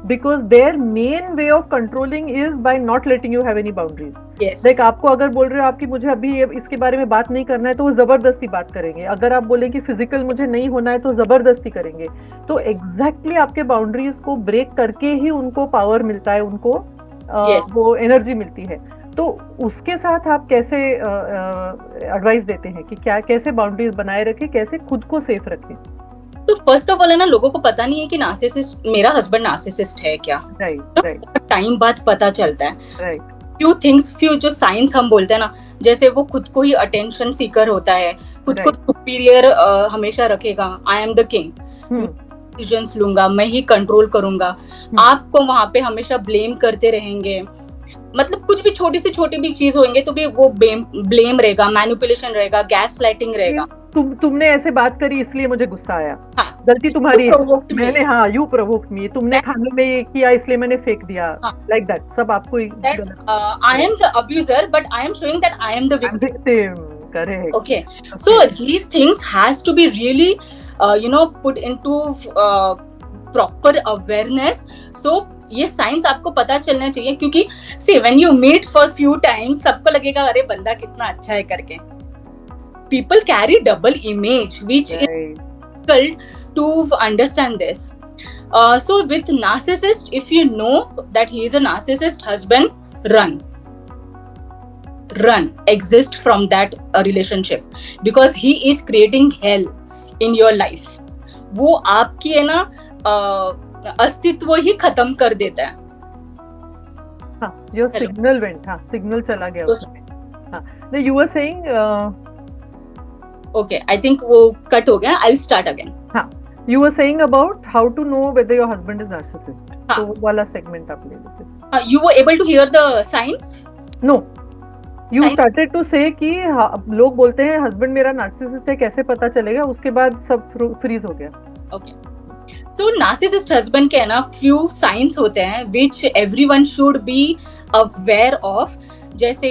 Because their main way of controlling is by not letting you have any boundaries. Like आपको अगर बोल रहे हो आपकी मुझे अभी इसके बारे में बात नहीं करना है तो वो जबरदस्ती बात करेंगे। अगर आप बोले कि फिजिकल मुझे नहीं होना है तो जबरदस्ती करेंगे। तो एग्जैक्टली आपके बाउंड्रीज को ब्रेक करके ही उनको पावर मिलता है, उनको वो एनर्जी मिलती है। तो उसके साथ आप कैसे एडवाइस देते हैं कि क्या कैसे बाउंड्रीज बनाए रखें, कैसे खुद को सेफ रखें? तो फर्स्ट ऑफ ऑल है ना, लोगों को पता नहीं है कि नार्सिसिस्ट, मेरा हस्बैंड नार्सिसिस्ट है क्या। राइट टाइम बाद पता चलता है। फ्यू थिंग्स, फ्यू जो साइंस हम बोलते हैं ना, जैसे वो खुद को ही अटेंशन सीकर होता है, खुद को सुपीरियर हमेशा रखेगा, I am the king. Decisions लूंगा, मैं ही कंट्रोल करूंगा, आपको वहां पे हमेशा ब्लेम करते रहेंगे, मतलब कुछ भी छोटी से छोटी भी चीज होंगे तो भी वो ब्लेम रहेगा, मैनिपुलेशन रहेगा, गैस लाइटिंग रहेगा। तुमने ऐसे बात करी इसलिए मुझे गुस्सा आया। हाँ, गलती तुम्हारी है। provoked me. मैंने यू प्रोवोक्ड मी, तुमने खाने में ये किया इसलिए मैंने फेंक दिया, लाइक दैट। सब आपको I am the abuser but I am showing that I am the victim. Correct. Okay. So these things has to be really put into proper awareness. So ये साइंस आपको पता चलना चाहिए, क्योंकि see when you meet for few times सबको लगेगा अरे बंदा कितना अच्छा है करके. People carry double image which is difficult to understand this. So with narcissist, if you know that he is a narcissist husband, run, exist from that relationship, because he is creating hell in your life. वो आपकी है ना अस्तित्व ही खत्म कर देता है. हाँ, your signal went. हाँ, signal चला गया उसमें. हाँ, no, you were saying. Okay, I think वो cut हो गया. I'll start again. हाँ, you were saying about how to know whether your husband is narcissist. तो वो वाला segment आप ले लीजिए. You were able to hear the signs? No. You started to say कि लोग बोलते हैं husband मेरा narcissist है, कैसे पता चलेगा? उसके बाद सब freeze हो गया. Okay. So narcissist husband के ना few signs होते हैं which everyone should be aware of. जैसे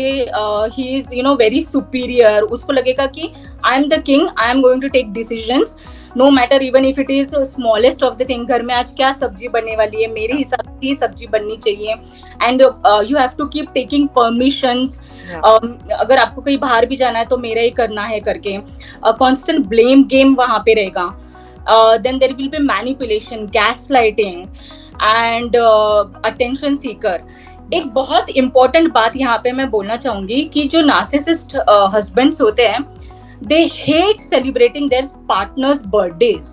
he is very superior, उसको लगेगा कि I am the king, I am going to take decisions no matter even if it is smallest of the thing. घर में आज क्या सब्जी बनने वाली है, मेरे हिसाब से ही सब्जी बननी चाहिए, and you have to keep taking permissions. अगर आपको कहीं बाहर भी जाना है तो मेरा ही करना है करके constant blame game वहाँ पे रहेगा. Then there will be manipulation, gaslighting and attention seeker. एक बहुत important बात यहाँ पे मैं बोलना चाहूंगी कि जो narcissist husbands होते हैं, they hate celebrating their partner's birthdays.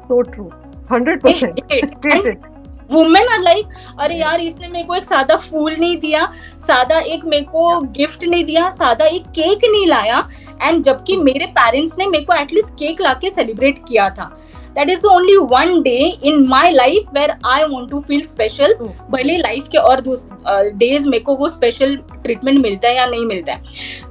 So true. 100%. They hate. And women are like, अरे यार इसने मेरे को एक सादा फूल नहीं दिया, सादा एक मेरे को गिफ्ट नहीं दिया, सादा एक केक नहीं लाया, एंड जबकि मेरे पेरेंट्स ने मेरे को एटलीस्ट केक लाके सेलिब्रेट किया था. That is the only one day in my life where I want to feel special. भले लाइफ के और डेज मेरे को वो स्पेशल ट्रीटमेंट मिलता है या नहीं मिलता है.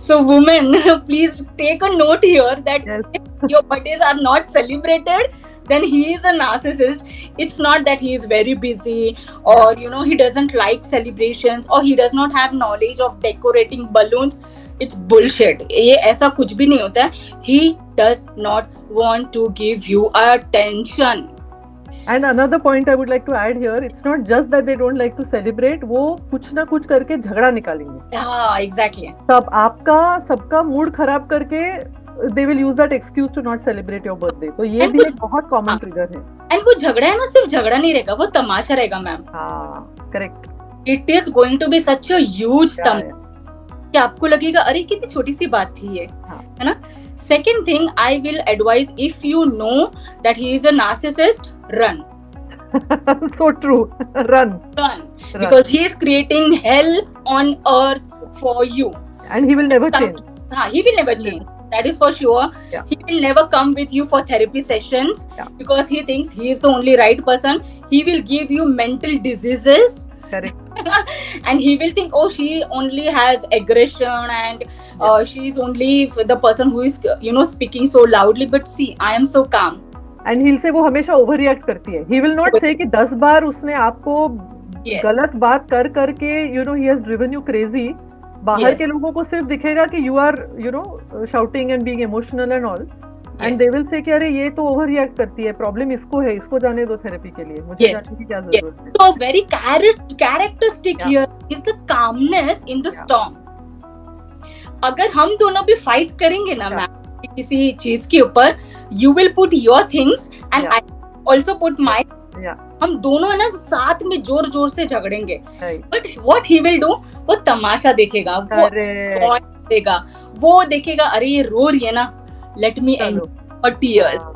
So women, please take a note here that if your birthdays are not celebrated, then he is a narcissist. It's not that he is very busy or he doesn't like celebrations or he does not have knowledge of decorating balloons. It's bullshit. ये ऐसा कुछ भी नहीं होता है. He does not want to give you attention. And another point I would like to add here, it's not just that they don't like to celebrate, वो कुछ ना कुछ करके झगड़ा निकालेंगे. हाँ, exactly. तब आपका सबका मूड खराब करके they will use that excuse to not celebrate your birthday. तो ये भी एक बहुत common trigger है. And वो झगड़ा है ना, सिर्फ झगड़ा नहीं रहेगा, वो तमाशा रहेगा मैम. हाँ, correct. It is going to be such a huge तमाशा कि आपको लगेगा अरे कितनी छोटी सी बात थी ये, है ना. Second thing I will advise, if you know that he is a narcissist, run. So true. Run. Because he is creating hell on earth for you. And he will never change. He will never change. That is for sure. Yeah. He will never come with you for therapy sessions because he thinks he is the only right person. He will give you mental diseases. Correct. And he will think, oh, she only has aggression and she is only the person who is speaking so loudly, but see, I am so calm. And he'll say वो हमेशा overreact करती है. He will not say कि 10 बार उसने आपको गलत बात कर करके he has driven you crazy. बाहर के लोगों को सिर्फ दिखेगा कि you are shouting and being emotional and all. And they will say कि अरे ये तो overreact करती है, प्रॉब्लम इसको है, इसको जाने दो थेरेपी के लिए, मुझे जानने की क्या जरूरत है. So very characteristic here is the calmness in the storm. अगर हम दोनों भी फाइट करेंगे ना मैम किसी चीज के ऊपर, you will put your things and I also put my things. हम दोनों है ना साथ में जोर जोर से झगड़ेंगे. But what he will do, वो तमाशा देखेगा, वो देखेगा, वो देखेगा अरे ये रो रही है ना, let me end for tears.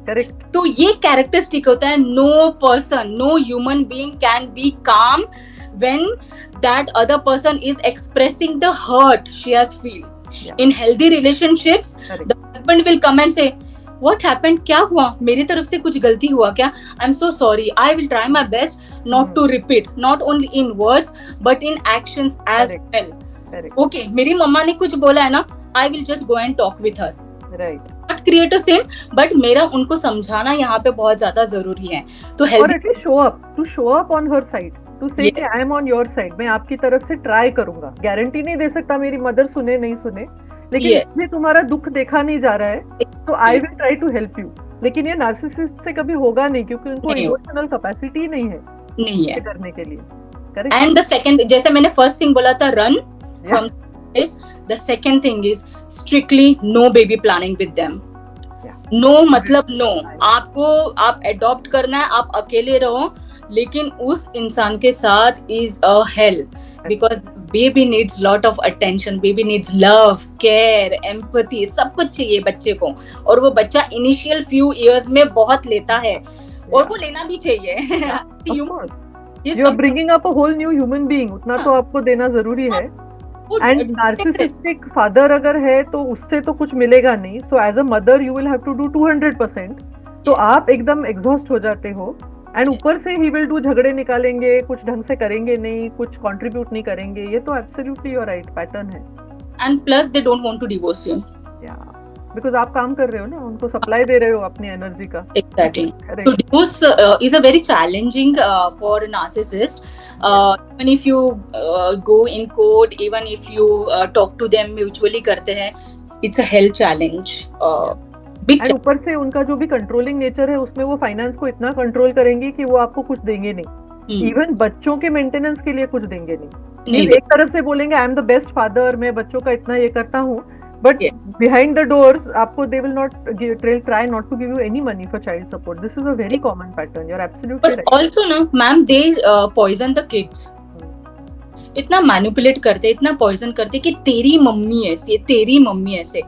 Correct. तो ये कैरेक्टरिस्टिक होता है. No person, no human being can be calm when that other person is expressing the hurt she has feel. In healthy relationships, the husband will come and say, what happened, क्या हुआ, मेरी तरफ से कुछ गलती हुआ क्या, I am so sorry, I will try my best not to repeat, not only in words but in actions as well. Okay, मेरी मम्मा ने कुछ बोला है ना, I will just go and talk with her. Right. Not create a scene, but मेरा उनको समझाना यहाँ पे बहुत ज्यादा जरूरी है. तो और at least show up on her side, to say कि I am on your side, मैं आपकी तरफ से ट्राई करूंगा. गारंटी नहीं दे सकता मेरी मदर सुने नहीं सुने, लेकिन इसमें तुम्हारा दुख देखा नहीं जा रहा है, तो I will try to help you. लेकिन ये नार्सिसिस्ट से कभी होगा नहीं, क्योंकि उनको इमोशनल कैपेसिटी नहीं है करने के लिए. करेक्ट. एंड द सेकंड, जैसे मैंने फर्स्ट थिंग बोला था, run from. The second thing is strictly no baby planning with them. No मतलब no. आप adopt करना है, आप अकेले रहो, लेकिन उस इंसान के साथ is a hell, because baby needs lot of attention, baby needs love, care, empathy, सब कुछ चाहिए बच्चे को. और वो बच्चा initial few years में बहुत लेता है, और वो लेना भी चाहिए. You are bringing up a whole new human being, उतना तो आपको देना जरूरी है. एंड नार्सिसिस्टिक फादर अगर है तो उससे तो कुछ मिलेगा नहीं. So as a mother you will have to do 200%. तो आप एकदम एग्जॉस्ट हो जाते हो, एंड ऊपर से ही विल डू, झगड़े निकालेंगे, कुछ ढंग से करेंगे नहीं, कुछ कंट्रीब्यूट नहीं करेंगे. ये तो एब्सोल्युटली योर राइट पैटर्न है. And plus they don't want to divorce you, because आप काम कर रहे हो ना, उनको सप्लाई दे रहे हो अपनी एनर्जी का. Exactly. So divorce is a very challenging for a narcissist. Even if you go in court, even if you talk to them mutually करते हैं, it's a hell challenge. And ऊपर से उनका जो भी कंट्रोलिंग नेचर है, उसमें वो फाइनेंस को इतना कंट्रोल करेंगे कि वो आपको कुछ देंगे नहीं. इवन बच्चों के मेंटेनेंस के लिए कुछ देंगे नहीं. एक तरफ से बोलेंगे I am the best father, मैं बच्चों का इतना ये करता हूँ, but behind the doors आपको they will not try not to give you any money for child support. This is a very common pattern. You're absolutely right. But also ना ma'am, they poison the kids. इतना मैनिपुलेट करते, इतना पॉइजन करते कि तेरी मम्मी ऐसी, तेरी मम्मी ऐसे.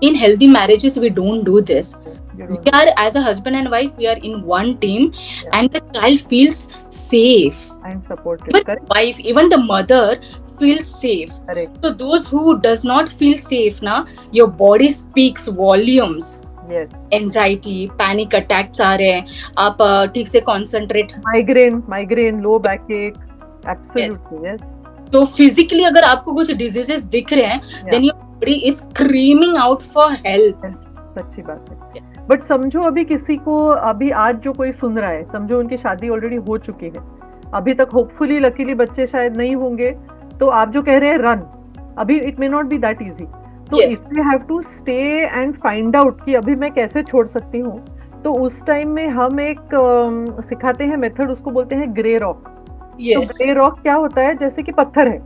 In healthy marriages we don't do this. We are, as a husband and wife, we are in one team, and the child feels safe and supported. Even the wife, even the mother feels safe. Correct. So those who does not feel safe, na, your body speaks volumes. Yes. Anxiety, panic attacks आ रहे हैं, आप ठीक से concentrate. Migraine, low backache. Absolutely, yes. तो physically अगर आपको कुछ diseases दिख रहे हैं, then your body is screaming out for help. सच्ची बात है. बट समझो अभी किसी को, अभी आज जो कोई सुन रहा है, समझो उनकी शादी ऑलरेडी हो चुकी है, अभी तक होपफुली लकीली बच्चे शायद नहीं होंगे, तो आप जो कह रहे हैं रन, अभी it may not be that easy. तो इसलिए have to stay and find out कि अभी मैं कैसे छोड़ सकती हूँ. तो उस टाइम में हम एक सिखाते हैं मेथड, उसको बोलते हैं ग्रे रॉक. तो ग्रे रॉक क्या होता है, जैसे कि पत्थर है,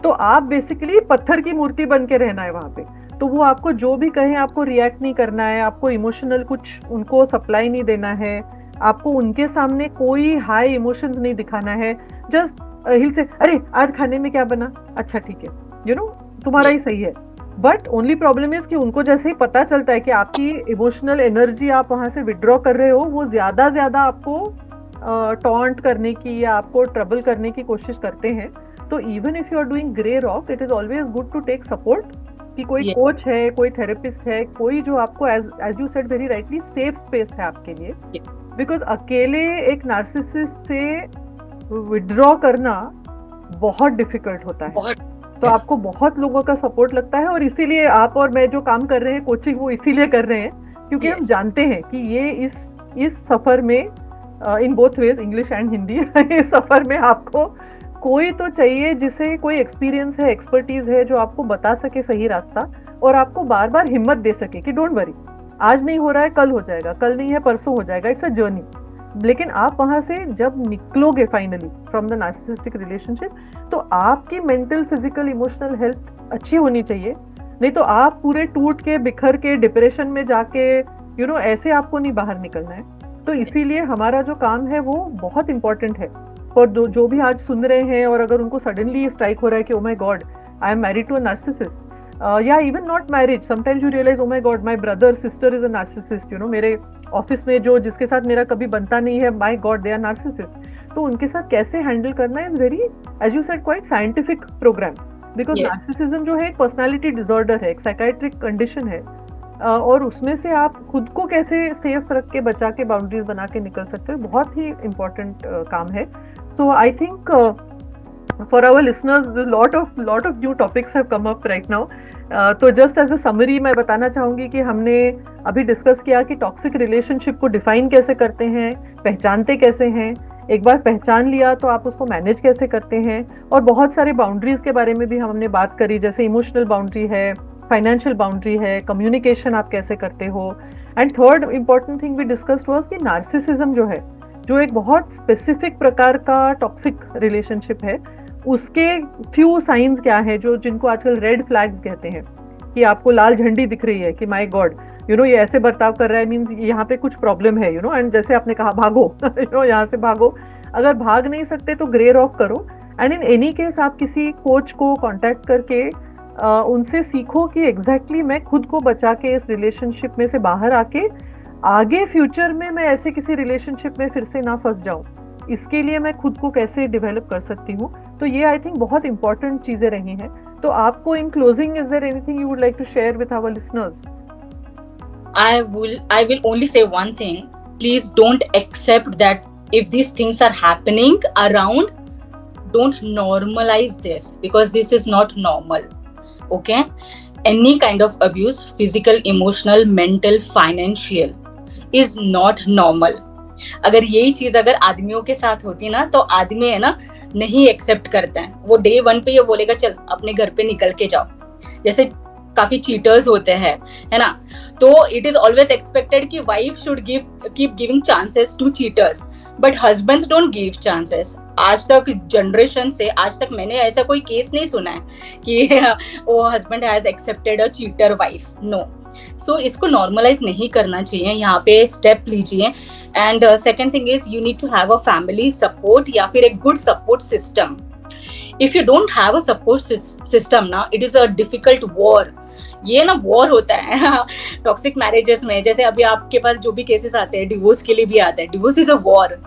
तो आप बेसिकली पत्थर की मूर्ति बन के रहना है वहां पे. तो वो आपको जो भी कहें आपको रिएक्ट नहीं करना है, आपको इमोशनल कुछ उनको सप्लाई नहीं देना है, आपको उनके सामने कोई हाई इमोशंस नहीं दिखाना है. जस्ट हिल से, अरे आज खाने में क्या बना, अच्छा ठीक है, यू नो तुम्हारा ही सही है. बट ओनली प्रॉब्लम इज कि उनको जैसे ही पता चलता है कि आपकी इमोशनल एनर्जी आप वहां से विड्रॉ कर रहे हो, वो ज्यादा आपको टॉन्ट करने की या आपको ट्रबल करने की कोशिश करते हैं. तो even if you are doing grey rock, it is always good to take support, कि कोई कोच है, कोई थेरेपिस्ट है, कोई जो आपको as you said very rightly safe space है आपके लिए. बिकॉज अकेले एक नार्सिसिस्ट से विड्रॉ करना बहुत डिफिकल्ट होता है. तो आपको बहुत लोगों का सपोर्ट लगता है, और इसीलिए आप और मैं जो काम कर रहे हैं कोचिंग, वो इसीलिए कर रहे हैं क्योंकि हम जानते हैं कि ये इस सफर में in both ways, English and Hindi, इस सफर में आपको कोई तो चाहिए जिसे कोई एक्सपीरियंस है, एक्सपर्टीज है, जो आपको बता सके सही रास्ता, और आपको बार बार हिम्मत दे सके कि डोंट वरी, आज नहीं हो रहा है कल हो जाएगा, कल नहीं है परसों हो जाएगा, इट्स अ जर्नी. लेकिन आप वहां से जब निकलोगे finally from the narcissistic relationship, तो आपकी मेंटल, फिजिकल, इमोशनल हेल्थ अच्छी होनी चाहिए. नहीं तो आप पूरे टूट के, बिखर के, डिप्रेशन में जाके, यू नो, ऐसे आपको नहीं बाहर निकलना है. तो इसीलिए हमारा जो काम है वो बहुत इंपॉर्टेंट है. और जो भी आज सुन रहे हैं, और अगर उनको सडनली स्ट्राइक हो रहा है कि oh my god I am married to a narcissist, या even not married, sometimes you realize oh my god my brother sister is a narcissist, you know, मेरे ऑफिस में जिसके साथ मेरा कभी बनता नहीं है, my god they are narcissist. तो उनके साथ कैसे हैंडल करना है, very, as you said, quite scientific program. Because narcissism जो है एक पर्सनैलिटी डिसऑर्डर है, एक साइकाइट्रिक कंडीशन है. और उसमें से आप खुद को कैसे सेफ रख के बचा के बाउंड्रीज बना के निकल सकते हो, बहुत ही इम्पोर्टेंट काम है. So I think for our listeners, lot of new topics have come up right now. तो जस्ट एज अ समरी मैं बताना चाहूँगी कि हमने अभी डिस्कस किया कि टॉक्सिक रिलेशनशिप को डिफाइन कैसे करते हैं, पहचानते कैसे हैं, एक बार पहचान लिया तो आप उसको मैनेज कैसे करते हैं, और बहुत सारे बाउंड्रीज के बारे में भी हमने बात करी, जैसे इमोशनल बाउंड्री है, फाइनेंशियल बाउंड्री है, कम्युनिकेशन आप कैसे करते हो. And third important thing we discussed was कि नार्सिसिज्म जो है, जो एक बहुत स्पेसिफिक प्रकार का टॉक्सिक रिलेशनशिप है, उसके फ्यू साइंस क्या है जो जिनको आजकल रेड फ्लैग्स कहते हैं, कि आपको लाल झंडी दिख रही है कि माय गॉड ये ऐसे बर्ताव कर रहा है, मींस यहाँ पे कुछ प्रॉब्लम है एंड जैसे आपने कहा भागो यहाँ से भागो. अगर भाग नहीं सकते तो ग्रे रॉक करो. एंड इन एनी केस आप किसी कोच को कांटेक्ट करके उनसे सीखो कि एग्जैक्टली मैं खुद को बचा के इस रिलेशनशिप में से बाहर आके आगे फ्यूचर में मैं ऐसे किसी रिलेशनशिप में फिर से ना फंस जाऊं, इसके लिए मैं खुद को कैसे डेवलप कर सकती हूँ. तो ये आई थिंक बहुत इंपॉर्टेंट चीजें रही हैं. तो आपको in closing is there anything you would like to share with our listeners? I will only say one thing. Please don't accept that if these things are happening around, don't normalize this, because this is not normal. Okay? Any kind of abuse, physical, emotional, mental, financial, is not normal. अगर यही चीज अगर आदमियों के साथ होती ना, तो आदमी है ना नहीं एक्सेप्ट करते हैं. वो डे 1 पे ये बोलेगा चल अपने घर पे निकल के जाओ. जैसे काफी चीटर्स होते हैं, है ना, तो इट इज ऑलवेज एक्सपेक्टेड कि wife should keep giving chances to cheaters, but husbands don't give chances. आज तक जनरेशन से आज तक मैंने ऐसा कोई केस नहीं सुना है कि वो husband has accepted a cheater wife. No. So इसको नॉर्मलाइज नहीं करना चाहिए, यहाँ पे स्टेप लीजिए. And second thing is you need to have a family support या फिर एक good support system. If you don't have a support system ना, it is a difficult war. ये ना वॉर होता है टॉक्सिक मैरिजेस में. जैसे अभी आपके पास जो भी केसेस आते हैं डिवोर्स के लिए भी आते हैं, divorce is a war.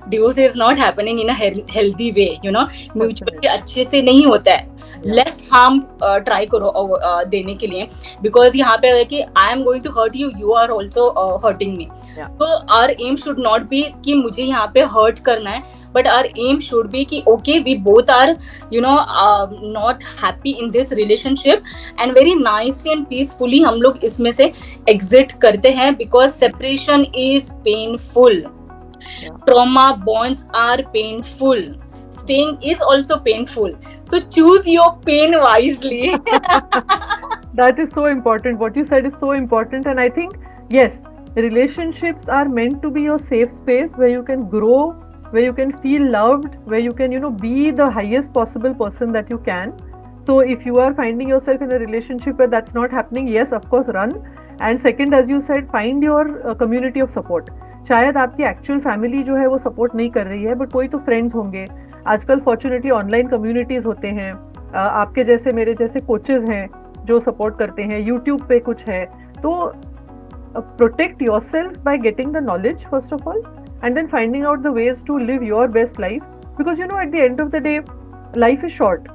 Divorce is not happening in a healthy way, mutually अच्छे से नहीं होता है. लेस हार्म ट्राई करो देने के लिए, बिकॉज यहाँ पे है कि I am going to hurt you, you are also hurting me. तो our aim should not be कि मुझे यहाँ पे हर्ट करना है, but our aim should be कि okay we both are not happy in this relationship, and very nicely and peacefully हम लोग इसमें से exit करते हैं, because separation is painful. Trauma bonds are painful. Staying is also painful. So choose your pain wisely. That is so important. What you said is so important, and I think yes, relationships are meant to be your safe space where you can grow, where you can feel loved, where you can be the highest possible person that you can. So if you are finding yourself in a relationship where that's not happening, yes, of course run. And second, as you said, find your community of support. शायद आपकी एक्चुअल फैमिली जो है वो सपोर्ट नहीं कर रही है, बट कोई तो फ्रेंड्स होंगे. आजकल फॉर्चुनेटली ऑनलाइन कम्युनिटीज होते हैं, आपके जैसे मेरे जैसे कोचेस हैं जो सपोर्ट करते हैं, यूट्यूब पे कुछ है. तो protect yourself by getting the knowledge first of all, and then finding out the ways to live your best life, because at the end of the day life is short.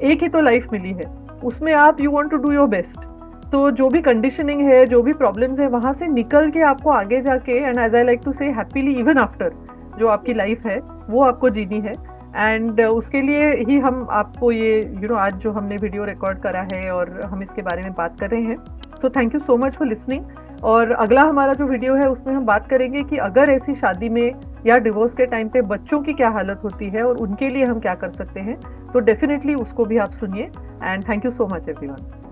एक ही तो लाइफ मिली है, उसमें आप you want to do your best. तो जो भी कंडीशनिंग है, जो भी प्रॉब्लम्स है, वहाँ से निकल के आपको आगे जाके, and as I like to say happily even after, जो आपकी लाइफ है वो आपको जीनी है. एंड उसके लिए ही हम आपको ये आज जो हमने वीडियो रिकॉर्ड करा है और हम इसके बारे में बात कर रहे हैं. So thank you so much for listening. और अगला हमारा जो वीडियो है उसमें हम बात करेंगे कि अगर ऐसी शादी में या डिवोर्स के टाइम पे बच्चों की क्या हालत होती है और उनके लिए हम क्या कर सकते हैं. तो डेफिनेटली उसको भी आप सुनिए. And thank you so much everyone.